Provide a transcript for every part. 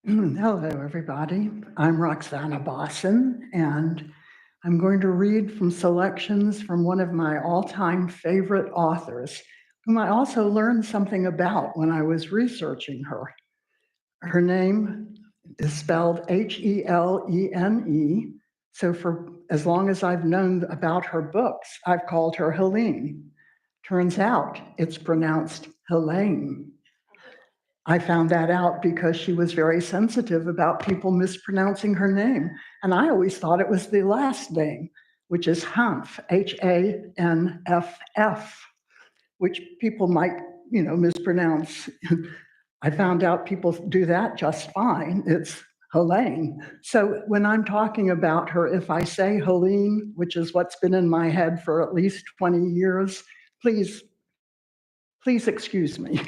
Hello, everybody. I'm Roxanna Bossen, and I'm going to read from selections from one of my all-time favorite authors, whom I also learned something about when I was researching her. Her name is spelled Helene. So for as long as I've known about her books, I've called her Helene. Turns out it's pronounced Helene. I found that out because she was very sensitive about people mispronouncing her name. And I always thought it was the last name, which is Hanff, Hanff, which people might, mispronounce. I found out people do that just fine. It's Helene. So when I'm talking about her, if I say Helene, which is what's been in my head for at least 20 years, please, please excuse me.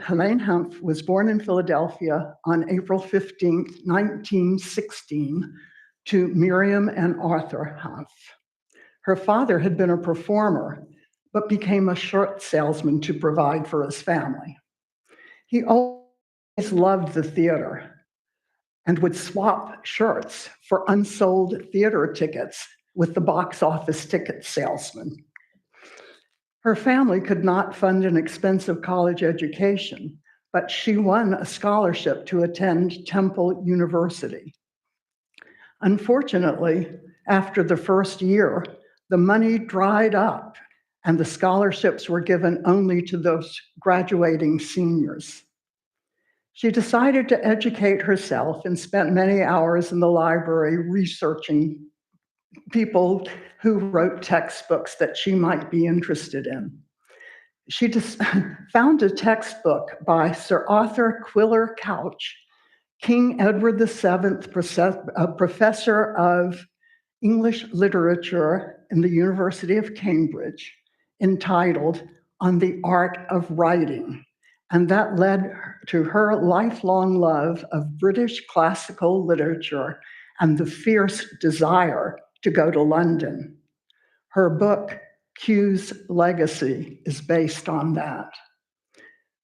Helene Hanff was born in Philadelphia on April 15, 1916, to Miriam and Arthur Hanff. Her father had been a performer, but became a shirt salesman to provide for his family. He always loved the theater and would swap shirts for unsold theater tickets with the box office ticket salesman. Her family could not fund an expensive college education, but she won a scholarship to attend Temple University. Unfortunately, after the first year, the money dried up and the scholarships were given only to those graduating seniors. She decided to educate herself and spent many hours in the library researching people who wrote textbooks that she might be interested in. She just found a textbook by Sir Arthur Quiller Couch, King Edward VII, professor of English literature in the University of Cambridge, entitled On the Art of Writing. And that led to her lifelong love of British classical literature and the fierce desire to go to London. Her book, Q's Legacy, is based on that.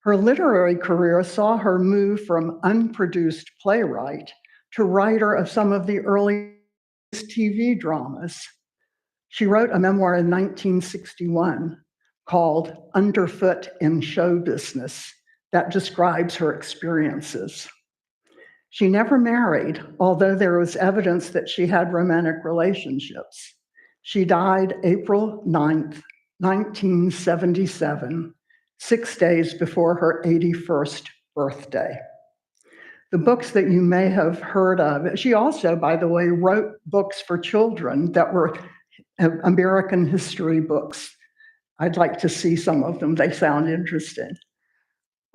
Her literary career saw her move from unproduced playwright to writer of some of the earliest TV dramas. She wrote a memoir in 1961 called Underfoot in Show Business that describes her experiences. She never married, although there was evidence that she had romantic relationships. She died April 9th, 1977, 6 days before her 81st birthday. The books that you may have heard of, she also, by the way, wrote books for children that were American history books. I'd like to see some of them. They sound interesting.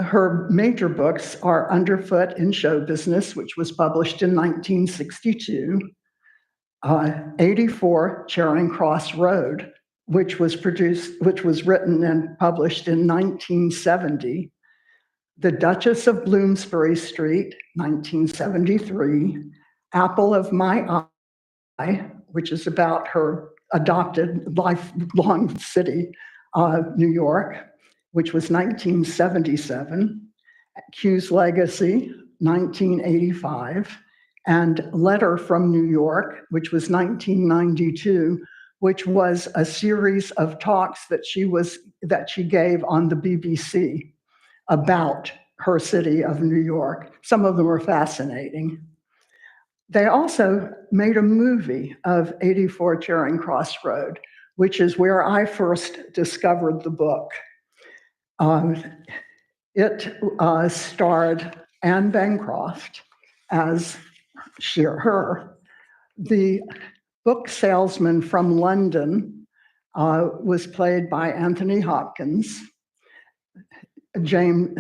Her major books are Underfoot in Show Business, which was published in 1962, 84 Charing Cross Road, which was written and published in 1970, The Duchess of Bloomsbury Street, 1973, Apple of My Eye, which is about her adopted lifelong city, New York, which was 1977, Q's Legacy, 1985, and Letter from New York, which was 1992, which was a series of talks that she gave on the BBC about her city of New York. Some of them were fascinating. They also made a movie of 84 Charing Cross Road, which is where I first discovered the book. It starred Anne Bancroft as her. The book salesman from London was played by Anthony Hopkins. Dame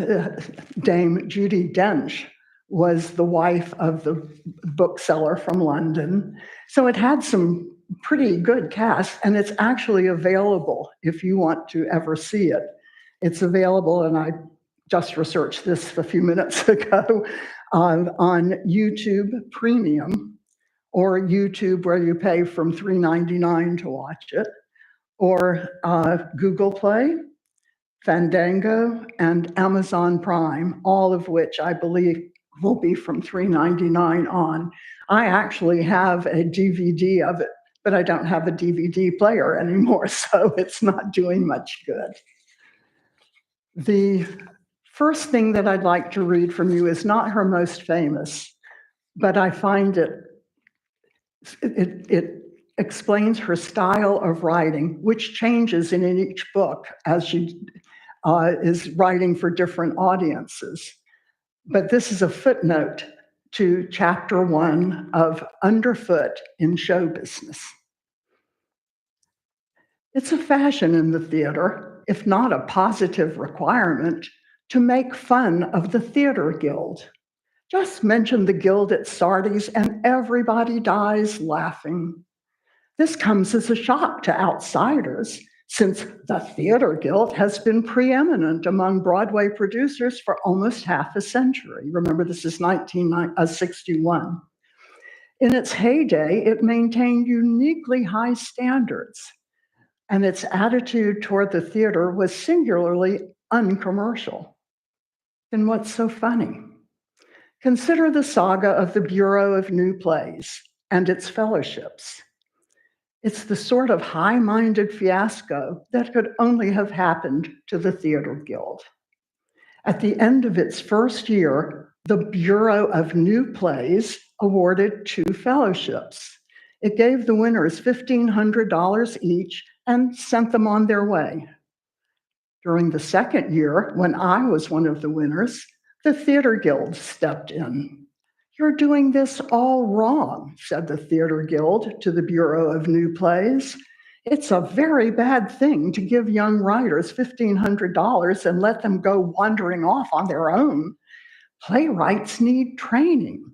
Judi Dench was the wife of the bookseller from London. So it had some pretty good cast, and it's actually available if you want to ever see it. It's available, and I just researched this a few minutes ago, on YouTube Premium, or YouTube where you pay from $3.99 to watch it, or Google Play, Fandango, and Amazon Prime, all of which I believe will be from $3.99 on. I actually have a DVD of it, but I don't have a DVD player anymore, so it's not doing much good. The first thing that I'd like to read from you is not her most famous, but I find it explains her style of writing, which changes in each book as she is writing for different audiences. But this is a footnote to chapter 1 of Underfoot in Show Business. It's a fashion in the theater, if not a positive requirement, to make fun of the theater guild. Just mention the guild at Sardi's and everybody dies laughing. This comes as a shock to outsiders, since the Theater Guild has been preeminent among Broadway producers for almost half a century. Remember, this is 1961. In its heyday, it maintained uniquely high standards, and its attitude toward the theater was singularly uncommercial. Then what's so funny? Consider the saga of the Bureau of New Plays and its fellowships. It's the sort of high-minded fiasco that could only have happened to the Theater Guild. At the end of its first year, the Bureau of New Plays awarded 2 fellowships. It gave the winners $1,500 each and sent them on their way. During the second year, when I was one of the winners, the Theater Guild stepped in. "You're doing this all wrong," said the Theater Guild to the Bureau of New Plays. "It's a very bad thing to give young writers $1,500 and let them go wandering off on their own. Playwrights need training.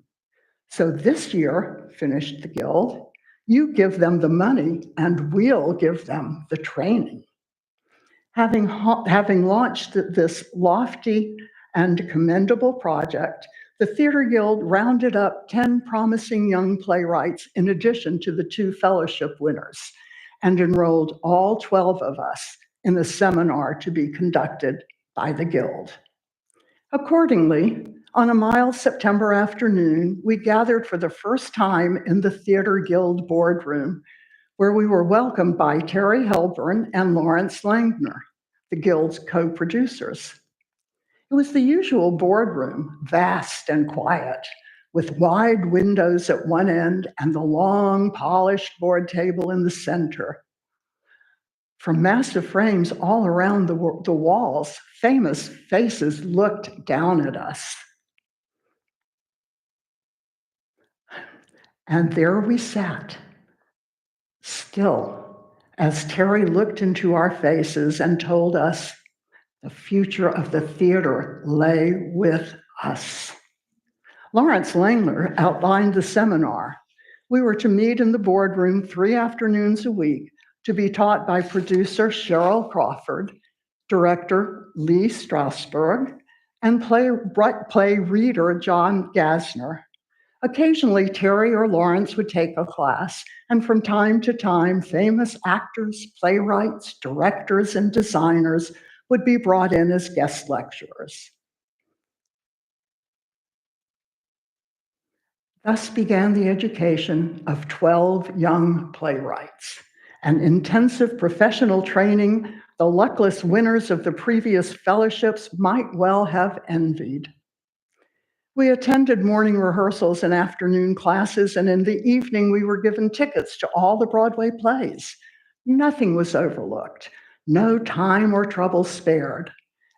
So this year," finished the Guild, "you give them the money and we'll give them the training." Having launched this lofty and commendable project, the Theater Guild rounded up 10 promising young playwrights in addition to the 2 fellowship winners, and enrolled all 12 of us in a seminar to be conducted by the Guild. Accordingly, on a mild September afternoon, we gathered for the first time in the Theater Guild boardroom, where we were welcomed by Terry Helburn and Lawrence Langner, the Guild's co-producers. It was the usual boardroom, vast and quiet, with wide windows at one end and the long, polished board table in the center. From massive frames all around the walls, famous faces looked down at us. And there we sat, still, as Terry looked into our faces and told us the future of the theater lay with us. Lawrence Langler outlined the seminar. We were to meet in the boardroom 3 afternoons a week to be taught by producer Cheryl Crawford, director Lee Strasberg, and play reader John Gasner. Occasionally, Terry or Lawrence would take a class, and from time to time, famous actors, playwrights, directors, and designers would be brought in as guest lecturers. Thus began the education of 12 young playwrights, an intensive professional training the luckless winners of the previous fellowships might well have envied. We attended morning rehearsals and afternoon classes, and in the evening we were given tickets to all the Broadway plays. Nothing was overlooked, no time or trouble spared.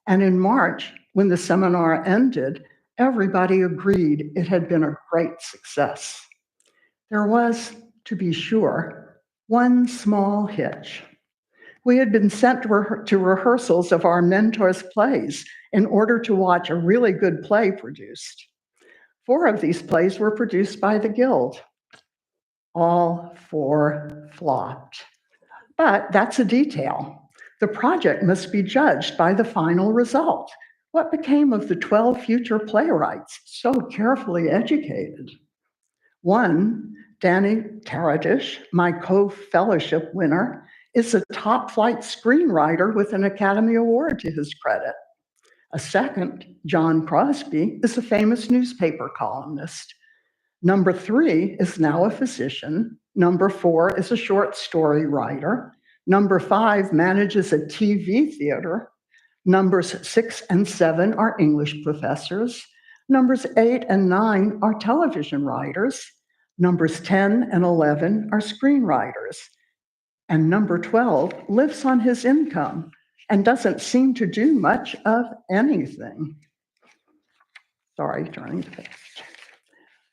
And in March, when the seminar ended, everybody agreed it had been a great success. There was, to be sure, one small hitch. We had been sent to rehearsals of our mentors' plays in order to watch a really good play produced. 4 of these plays were produced by the Guild. All 4 flopped. But that's a detail. The project must be judged by the final result. What became of the 12 future playwrights so carefully educated? One, Danny Taradish, my co-fellowship winner, is a top-flight screenwriter with an Academy Award to his credit. A second, John Crosby, is a famous newspaper columnist. Number 3 is now a physician. Number 4 is a short story writer. Number 5 manages a TV theater. Numbers 6 and 7 are English professors. Numbers 8 and 9 are television writers. Numbers 10 and 11 are screenwriters. And number 12 lives on his income and doesn't seem to do much of anything. Sorry, turning the page.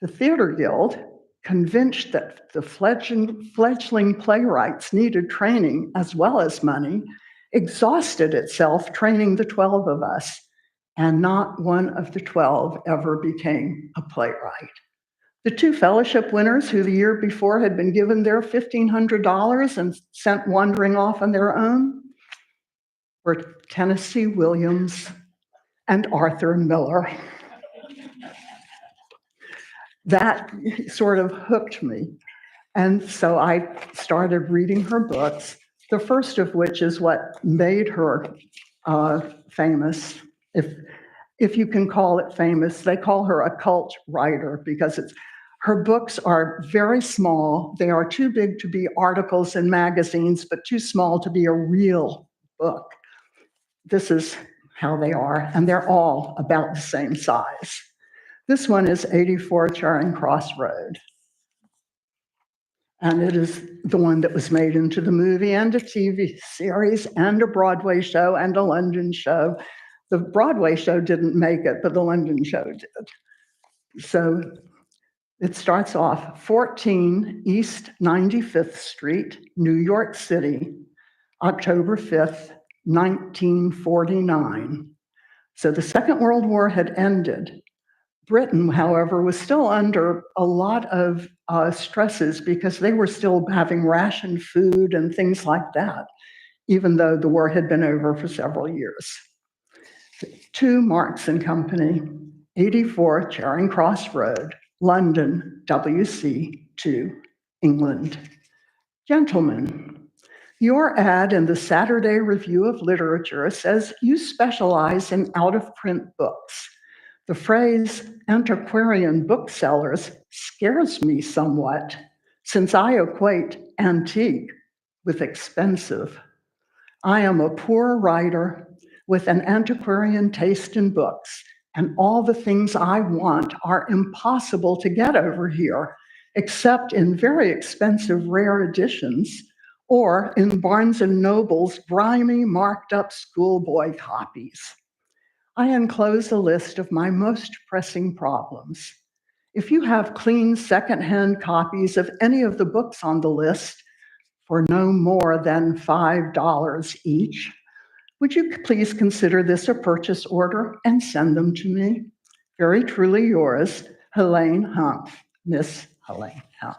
The Theater Guild, convinced that the fledgling playwrights needed training as well as money, exhausted itself training the 12 of us, and not one of the 12 ever became a playwright. The 2 fellowship winners who the year before had been given their $1,500 and sent wandering off on their own were Tennessee Williams and Arthur Miller. That sort of hooked me. And so I started reading her books, the first of which is what made her famous. If you can call it famous, they call her a cult writer because her books are very small. They are too big to be articles in magazines, but too small to be a real book. This is how they are, and they're all about the same size. This one is 84 Charing Cross Road. And it is the one that was made into the movie and a TV series and a Broadway show and a London show. The Broadway show didn't make it, but the London show did. So it starts off 14 East 95th Street, New York City, October 5th, 1949. So the Second World War had ended. Britain, however, was still under a lot of stresses because they were still having rationed food and things like that, even though the war had been over for several years. To Marks and Company, 84 Charing Cross Road, London, WC2, England. Gentlemen, your ad in the Saturday Review of Literature says you specialize in out-of-print books. The phrase antiquarian booksellers scares me somewhat, since I equate antique with expensive. I am a poor writer with an antiquarian taste in books, and all the things I want are impossible to get over here, except in very expensive rare editions or in Barnes & Noble's grimy marked up schoolboy copies. I enclose a list of my most pressing problems. If you have clean secondhand copies of any of the books on the list for no more than $5 each, would you please consider this a purchase order and send them to me? Very truly yours, Helene Humph, Miss Helene Humph.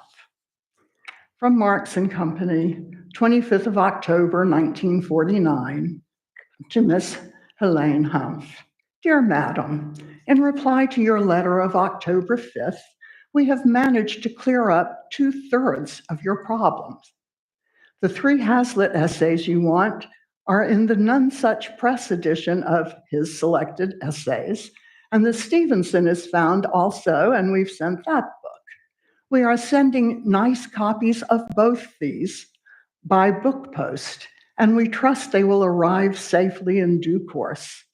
From Marks and Company, 25th of October, 1949, to Miss Helene Humph. Dear Madam, in reply to your letter of October 5th, we have managed to clear up 2/3 of your problems. The 3 Hazlitt essays you want are in the None Such Press edition of his selected essays, and the Stevenson is found also, and we've sent that book. We are sending nice copies of both these by book post, and we trust they will arrive safely in due course,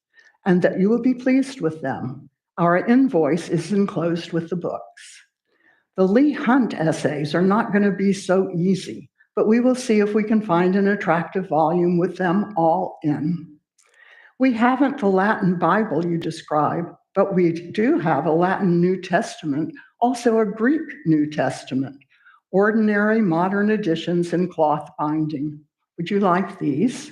and that you will be pleased with them. Our invoice is enclosed with the books. The Leigh Hunt essays are not going to be so easy, but we will see if we can find an attractive volume with them all in. We haven't the Latin Bible you describe, but we do have a Latin New Testament, also a Greek New Testament, ordinary modern editions in cloth binding. Would you like these?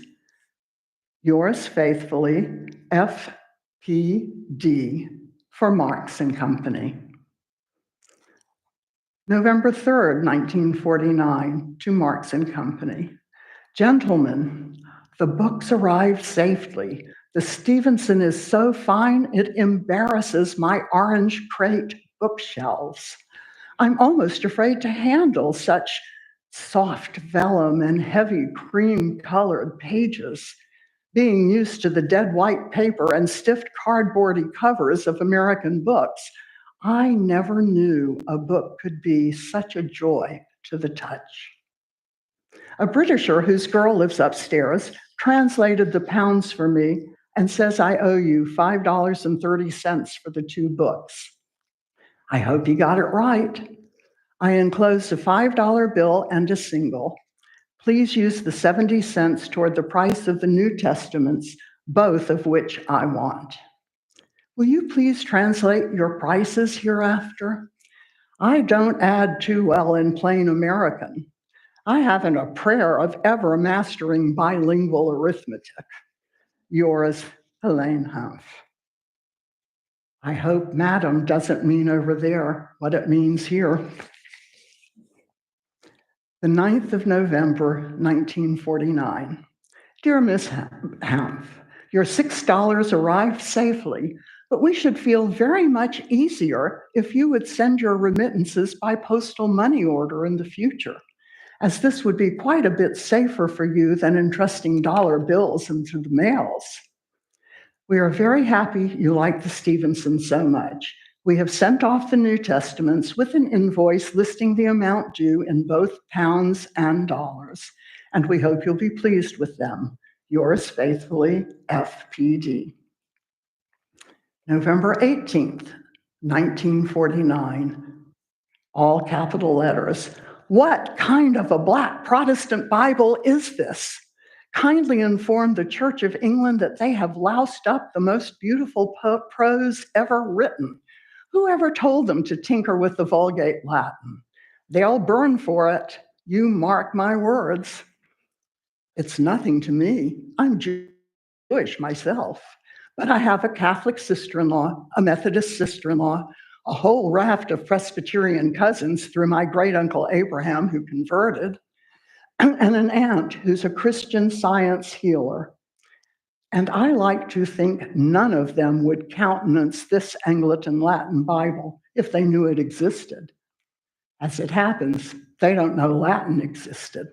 Yours faithfully, F.P.D. for Marks and Company. November 3rd, 1949, to Marks and Company. Gentlemen, the books arrived safely. The Stevenson is so fine it embarrasses my orange crate bookshelves. I'm almost afraid to handle such soft vellum and heavy cream-colored pages, being used to the dead white paper and stiff cardboardy covers of American books, I never knew a book could be such a joy to the touch. A Britisher whose girl lives upstairs translated the pounds for me and says I owe you $5.30 for the two books. I hope you got it right. I enclosed a $5 bill and a single. Please use the 70 cents toward the price of the New Testaments, both of which I want. Will you please translate your prices hereafter? I don't add too well in plain American. I haven't a prayer of ever mastering bilingual arithmetic. Yours, Helene Humph. I hope madam doesn't mean over there what it means here. The 9th of November, 1949. Dear Miss Humph, your $6 arrived safely, but we should feel very much easier if you would send your remittances by postal money order in the future, as this would be quite a bit safer for you than entrusting dollar bills into the mails. We are very happy you like the Stevensons so much. We have sent off the New Testaments with an invoice listing the amount due in both pounds and dollars, and we hope you'll be pleased with them. Yours faithfully, FPD. November 18th, 1949. All capital letters. What kind of a Black Protestant Bible is this? Kindly inform the Church of England that they have loused up the most beautiful prose ever written. Whoever told them to tinker with the Vulgate Latin? They'll burn for it. You mark my words. It's nothing to me. I'm Jewish myself, but I have a Catholic sister-in-law, a Methodist sister-in-law, a whole raft of Presbyterian cousins through my great-uncle Abraham, who converted, and an aunt who's a Christian Science healer. And I like to think none of them would countenance this Anglican Latin Bible if they knew it existed. As it happens, they don't know Latin existed.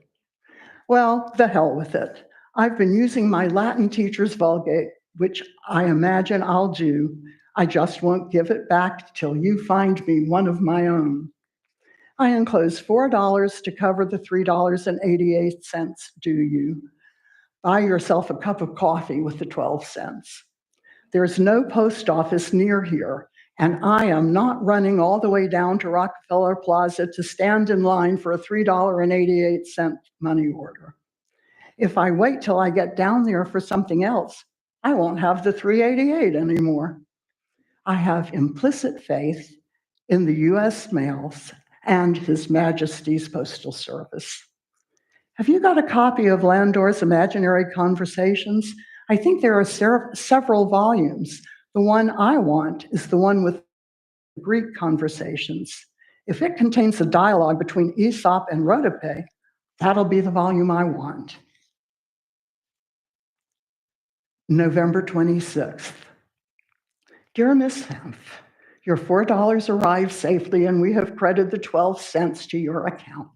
Well, the hell with it. I've been using my Latin teacher's Vulgate, which I imagine I'll do. I just won't give it back till you find me one of my own. I enclose $4 to cover the $3.88 due you. Buy yourself a cup of coffee with the 12 cents. There's no post office near here, and I am not running all the way down to Rockefeller Plaza to stand in line for a $3.88 money order. If I wait till I get down there for something else, I won't have the $3.88 anymore. I have implicit faith in the U.S. mails and His Majesty's Postal Service. Have you got a copy of Landor's Imaginary Conversations? I think there are several volumes. The one I want is the one with Greek conversations. If it contains a dialogue between Aesop and Rhodope, that'll be the volume I want. November 26th. Dear Miss Humph, your $4 arrived safely and we have credited the 12 cents to your account.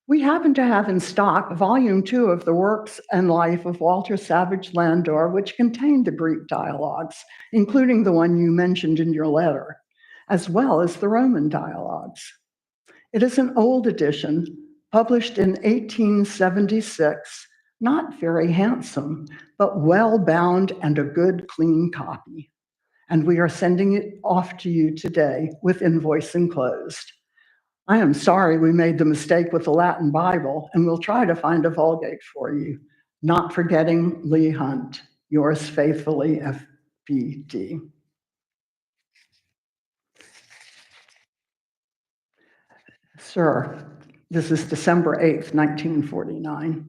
We happen to have in stock Volume 2 of the Works and Life of Walter Savage Landor, which contained the Greek dialogues, including the one you mentioned in your letter, as well as the Roman dialogues. It is an old edition, published in 1876, not very handsome, but well bound and a good, clean copy. And we are sending it off to you today with invoice enclosed. I am sorry we made the mistake with the Latin Bible, and we'll try to find a Vulgate for you. Not forgetting Lee Hunt, yours faithfully, FPD. Sir, this is December 8th, 1949.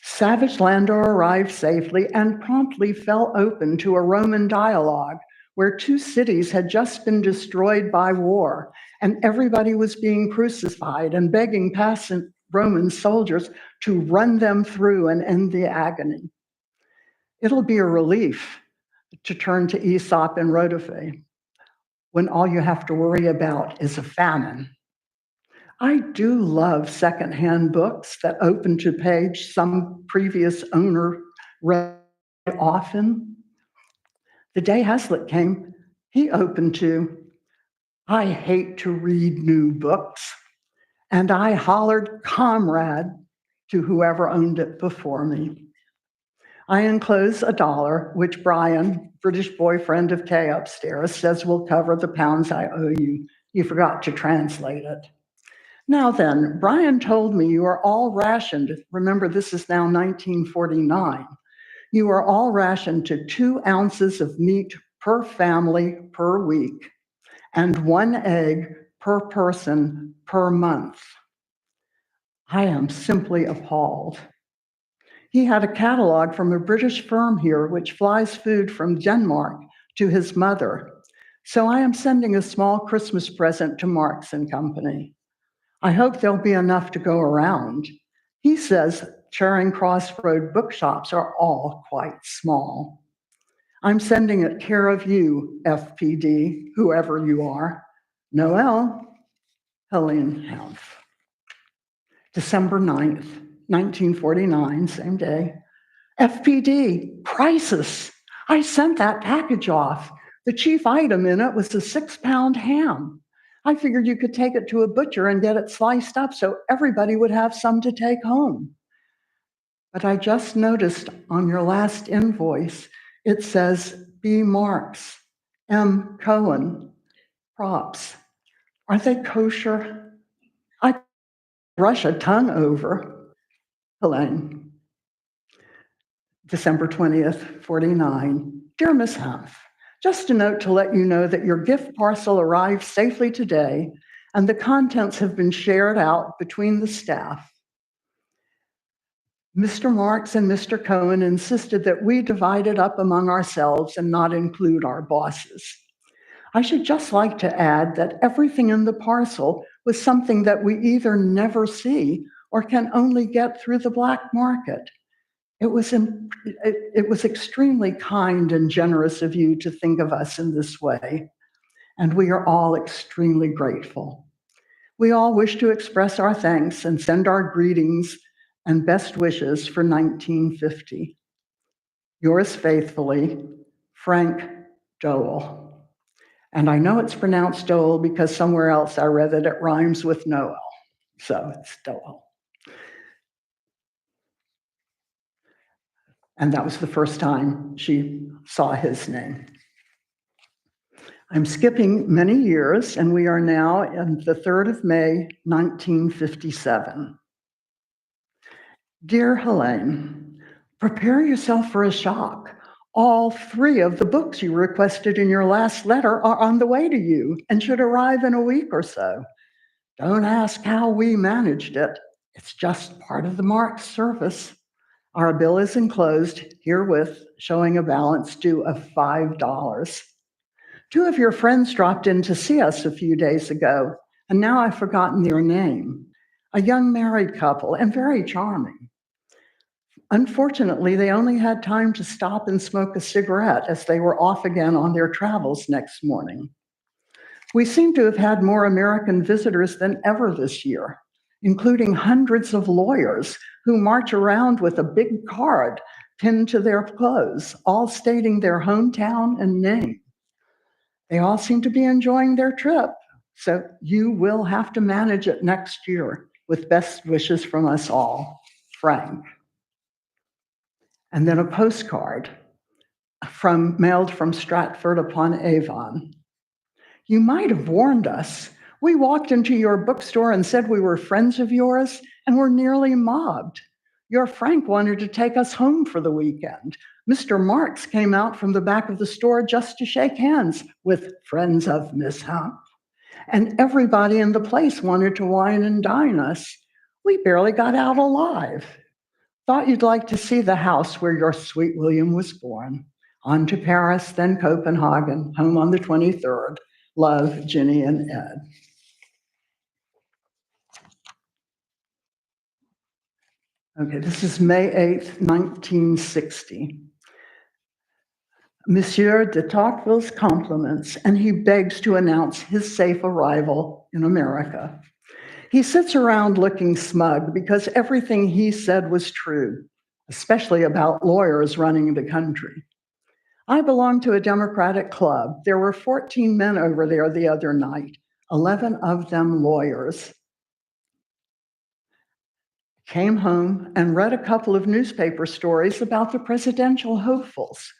Savage Landor arrived safely and promptly fell open to a Roman dialogue where two cities had just been destroyed by war, and everybody was being crucified and begging passing Roman soldiers to run them through and end the agony. It'll be a relief to turn to Aesop and Rhodope when all you have to worry about is a famine. I do love secondhand books that open to page some previous owner read often. The day Hazlitt came, he opened to, "I hate to read new books," and I hollered "comrade" to whoever owned it before me. I enclose $1, which Brian, British boyfriend of Kay upstairs, says will cover the pounds I owe you. You forgot to translate it. Now then, Brian told me you are all rationed. Remember, this is now 1949. You are all rationed to 2 ounces of meat per family per week and 1 egg per person per month. I am simply appalled. He had a catalog from a British firm here which flies food from Denmark to his mother. So I am sending a small Christmas present to Marks and Company. I hope there'll be enough to go around. He says Charing Cross Road bookshops are all quite small. I'm sending it care of you, FPD, whoever you are. Noel, Helene Hanff. December 9th, 1949, same day. FPD, crisis. I sent that package off. The chief item in it was a 6-pound ham. I figured you could take it to a butcher and get it sliced up so everybody would have some to take home. But I just noticed on your last invoice, it says B. Marks, M. Cohen, props. Are they kosher? I brush a tongue over. Helene. December 20th, 49. Dear Miss Huff, just a note to let you know that your gift parcel arrived safely today and the contents have been shared out between the staff. Mr. Marks and Mr. Cohen insisted that we divide it up among ourselves and not include our bosses. I should just like to add that everything in the parcel was something that we either never see or can only get through the black market. It was extremely kind and generous of you to think of us in this way, and we are all extremely grateful. We all wish to express our thanks and send our greetings and best wishes for 1950. Yours faithfully, Frank Dole. And I know it's pronounced Dole because somewhere else I read that it rhymes with Noel, so it's Dole. And that was the first time she saw his name. I'm skipping many years, and we are now in the 3rd of May, 1957. Dear Helene, prepare yourself for a shock. All 3 of the books you requested in your last letter are on the way to you and should arrive in a week or so. Don't ask how we managed it. It's just part of the Marks service. Our bill is enclosed herewith, showing a balance due of $5. 2 of your friends dropped in to see us a few days ago, and now I've forgotten their name. A young married couple and very charming. Unfortunately, they only had time to stop and smoke a cigarette as they were off again on their travels next morning. We seem to have had more American visitors than ever this year, including hundreds of lawyers who march around with a big card pinned to their clothes, all stating their hometown and name. They all seem to be enjoying their trip, so you will have to manage it next year with best wishes from us all, Frank. And then a postcard mailed from Stratford upon Avon. You might have warned us. We walked into your bookstore and said we were friends of yours and were nearly mobbed. Your Frank wanted to take us home for the weekend. Mr. Marks came out from the back of the store just to shake hands with friends of Miss Huff. And everybody in the place wanted to wine and dine us. We barely got out alive. Thought you'd like to see the house where your sweet William was born. On to Paris, then Copenhagen, home on the 23rd. Love, Ginny and Ed. Okay, this is May 8th, 1960. Monsieur de Tocqueville's compliments, and he begs to announce his safe arrival in America. He sits around looking smug because everything he said was true, especially about lawyers running the country. I belong to a Democratic club. There were 14 men over there the other night, 11 of them lawyers. Came home and read a couple of newspaper stories about the presidential hopefuls: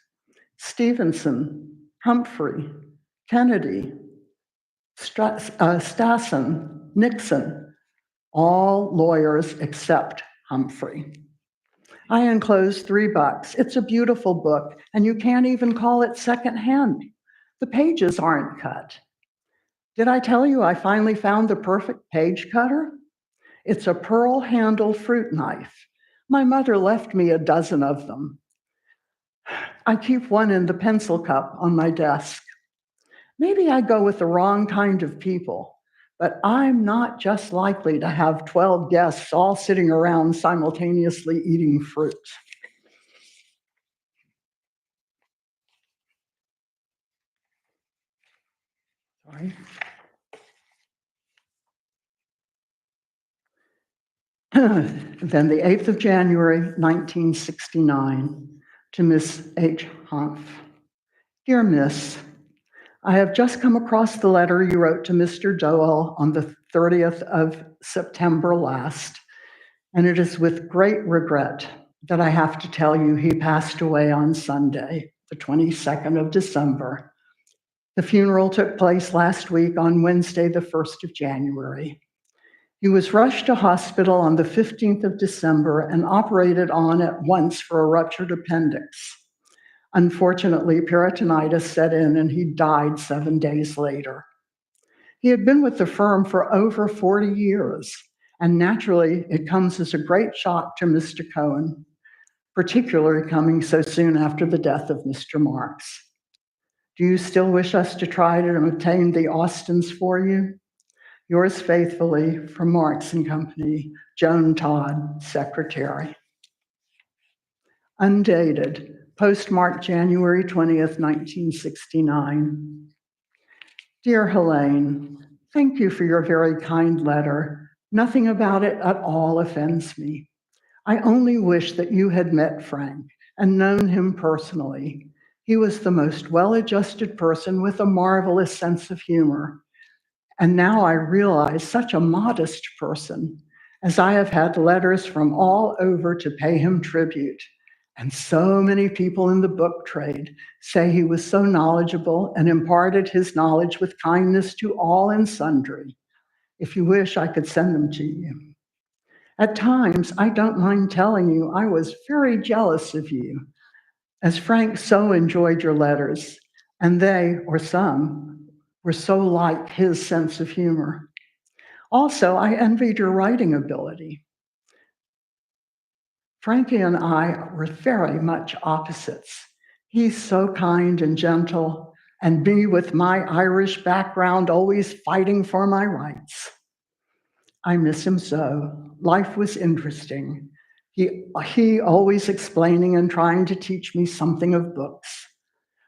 Stevenson, Humphrey, Kennedy, Stassen, Nixon, all lawyers except Humphrey. I enclosed $3. It's a beautiful book, and you can't even call it secondhand. The pages aren't cut. Did I tell you I finally found the perfect page cutter? It's a pearl-handled fruit knife. My mother left me a dozen of them. I keep one in the pencil cup on my desk. Maybe I go with the wrong kind of people, but I'm not just likely to have 12 guests all sitting around simultaneously eating fruit. Sorry. Then the 8th of January, 1969, to Miss H. Hanf. Dear Miss, I have just come across the letter you wrote to Mr. Doel on the 30th of September last, and it is with great regret that I have to tell you he passed away on Sunday, the 22nd of December. The funeral took place last week on Wednesday, the 1st of January. He was rushed to hospital on the 15th of December and operated on at once for a ruptured appendix. Unfortunately, peritonitis set in and he died 7 days later. He had been with the firm for over 40 years, and naturally, it comes as a great shock to Mr. Cohen, particularly coming so soon after the death of Mr. Marks. Do you still wish us to try to obtain the Austins for you? Yours faithfully, from Marks and Company, Joan Todd, Secretary. Undated, postmarked January 20th, 1969. Dear Helene, thank you for your very kind letter. Nothing about it at all offends me. I only wish that you had met Frank and known him personally. He was the most well-adjusted person with a marvelous sense of humor. And now I realize such a modest person, as I have had letters from all over to pay him tribute. And so many people in the book trade say he was so knowledgeable and imparted his knowledge with kindness to all and sundry. If you wish, I could send them to you. At times, I don't mind telling you I was very jealous of you, as Frank so enjoyed your letters, and they, or some, were so like his sense of humor. Also, I envied your writing ability. Frankie and I were very much opposites. He's so kind and gentle, and me with my Irish background always fighting for my rights. I miss him so. Life was interesting. He always explaining and trying to teach me something of books.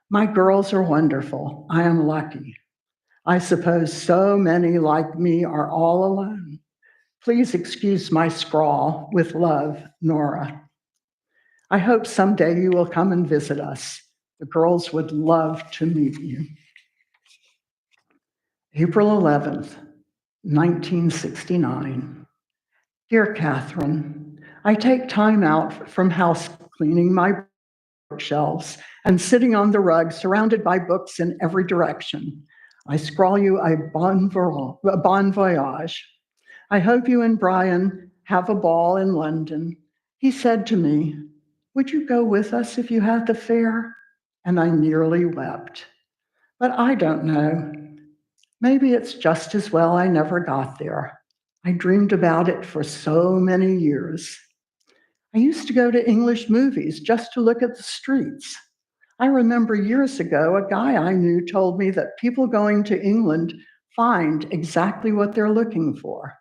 My girls are wonderful. I am lucky. I suppose so many like me are all alone. Please excuse my scrawl. With love, Nora. I hope someday you will come and visit us. The girls would love to meet you. April 11th, 1969. Dear Catherine, I take time out from house cleaning my bookshelves and sitting on the rug surrounded by books in every direction. I scrawl you a bon voyage. I hope you and Brian have a ball in London. He said to me, would you go with us if you had the fare? And I nearly wept. But I don't know. Maybe it's just as well I never got there. I dreamed about it for so many years. I used to go to English movies just to look at the streets. I remember years ago, a guy I knew told me that people going to England find exactly what they're looking for.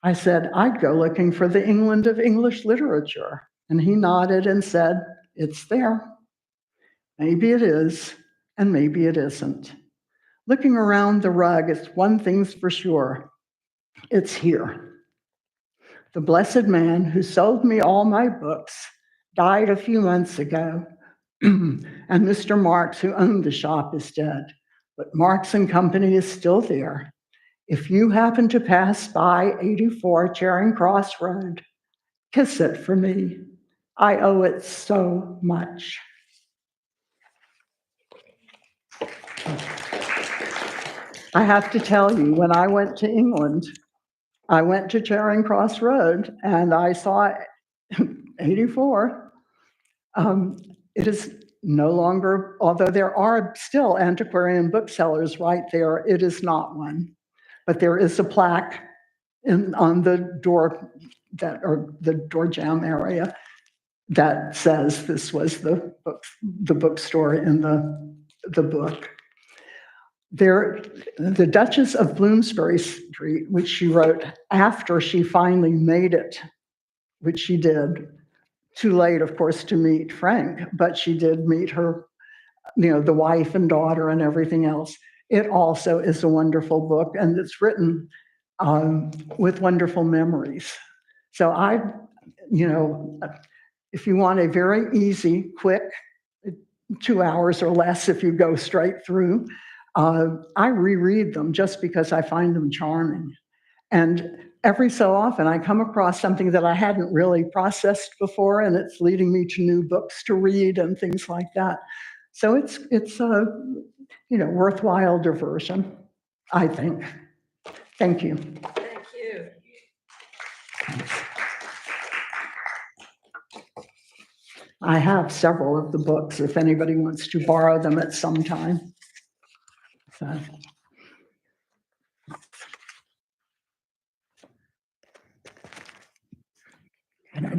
I said, I'd go looking for the England of English literature. And he nodded and said, it's there. Maybe it is, and maybe it isn't. Looking around the rug, it's one thing's for sure. It's here. The blessed man who sold me all my books died a few months ago, and Mr. Marks, who owned the shop, is dead. But Marks and Company is still there. If you happen to pass by 84 Charing Cross Road, kiss it for me. I owe it so much. I have to tell you, when I went to England, I went to Charing Cross Road and I saw 84. It is no longer, although there are still antiquarian booksellers right there, it is not one. But there is a plaque on the door or the door jamb area that says this was the bookstore in the book. The Duchess of Bloomsbury Street, which she wrote after she finally made it, which she did, too late, of course, to meet Frank, but she did meet her, the wife and daughter and everything else. It also is a wonderful book, and it's written with wonderful memories. So if you want a very easy, quick, 2 hours or less if you go straight through, I reread them just because I find them charming. And every so often I come across something that I hadn't really processed before, and it's leading me to new books to read and things like that. So it's a worthwhile diversion, I think. Thank you. Thank you. I have several of the books if anybody wants to borrow them at some time. So.